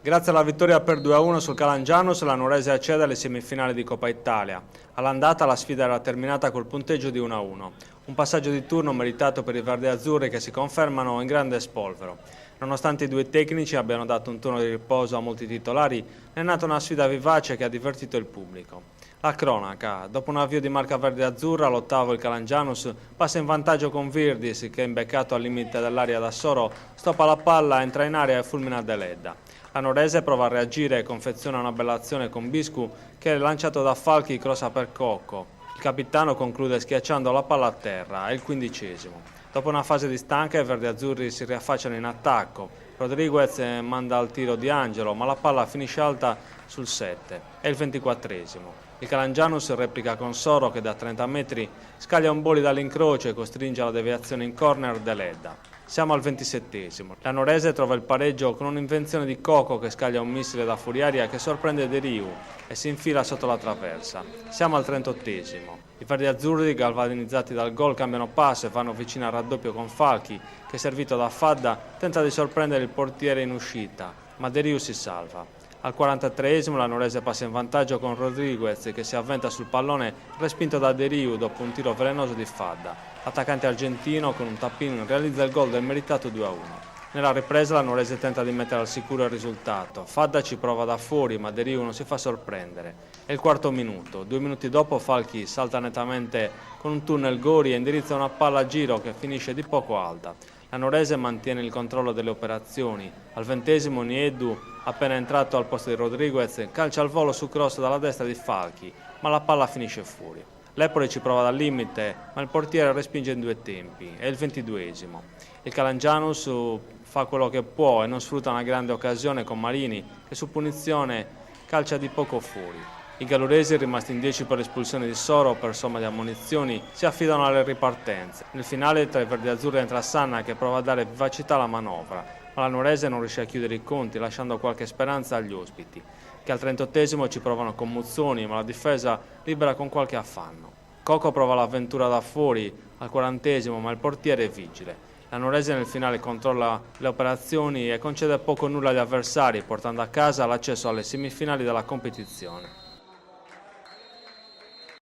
Grazie alla vittoria per 2-1 sul Calangianus, la Nuorese accede alle semifinali di Coppa Italia. All'andata la sfida era terminata col punteggio di 1-1. Un passaggio di turno meritato per i verdeazzurri che si confermano in grande spolvero. Nonostante i due tecnici abbiano dato un turno di riposo a molti titolari, è nata una sfida vivace che ha divertito il pubblico. La cronaca: dopo un avvio di marca verde-azzurra, all'ottavo il Calangianus passa in vantaggio con Virdis che, imbeccato al limite dell'area da Soro, stoppa la palla, entra in area e fulmina Deledda. La Nuorese prova a reagire e confeziona una bella azione con Biscu che, lanciato da Falchi, crossa per Cocco. Il capitano conclude schiacciando la palla a terra, è il 15°. Dopo una fase di stanca i verdeazzurri si riaffacciano in attacco. Rodriguez manda al tiro di Angelo, ma la palla finisce alta sul 7. È il 24°. Il Calangianus replica con Soro che da 30 metri scaglia un boli dall'incrocio e costringe alla deviazione in corner Deledda. Siamo al 27°. La Nuorese trova il pareggio con un'invenzione di Coco che scaglia un missile da fuoriaria che sorprende De Riu e si infila sotto la traversa. Siamo al 38°. I verdeazzurri, galvanizzati dal gol, cambiano passo e vanno vicino al raddoppio con Falchi che, servito da Fadda, tenta di sorprendere il portiere in uscita, ma De Riu si salva. Al 43° la Nuorese passa in vantaggio con Rodriguez che si avventa sul pallone respinto da De Riu dopo un tiro velenoso di Fadda. L'attaccante argentino con un tap-in realizza il gol del meritato 2-1. Nella ripresa la Nuorese tenta di mettere al sicuro il risultato. Fadda ci prova da fuori ma De Riu non si fa sorprendere. È il quarto minuto. 2 minuti dopo Falchi salta nettamente con un tunnel Gori e indirizza una palla a giro che finisce di poco alta. La Nuorese mantiene il controllo delle operazioni. Al 20° Nieddu, appena entrato al posto di Rodriguez, calcia al volo su cross dalla destra di Falchi, ma la palla finisce fuori. L'Epoli ci prova dal limite, ma il portiere respinge in 2 tempi. È il 22°. Il Calangianus fa quello che può e non sfrutta una grande occasione con Marini, che su punizione calcia di poco fuori. I galluresi, rimasti in 10 per l'espulsione di Soro per somma di ammonizioni, si affidano alle ripartenze. Nel finale tra i verdeazzurri entra Sanna che prova a dare vivacità alla manovra, ma la Nuorese non riesce a chiudere i conti, lasciando qualche speranza agli ospiti, che al 38° ci provano con Muzzoni, ma la difesa libera con qualche affanno. Coco prova l'avventura da fuori al 40°, ma il portiere è vigile. La Nuorese nel finale controlla le operazioni e concede poco o nulla agli avversari, portando a casa l'accesso alle semifinali della competizione.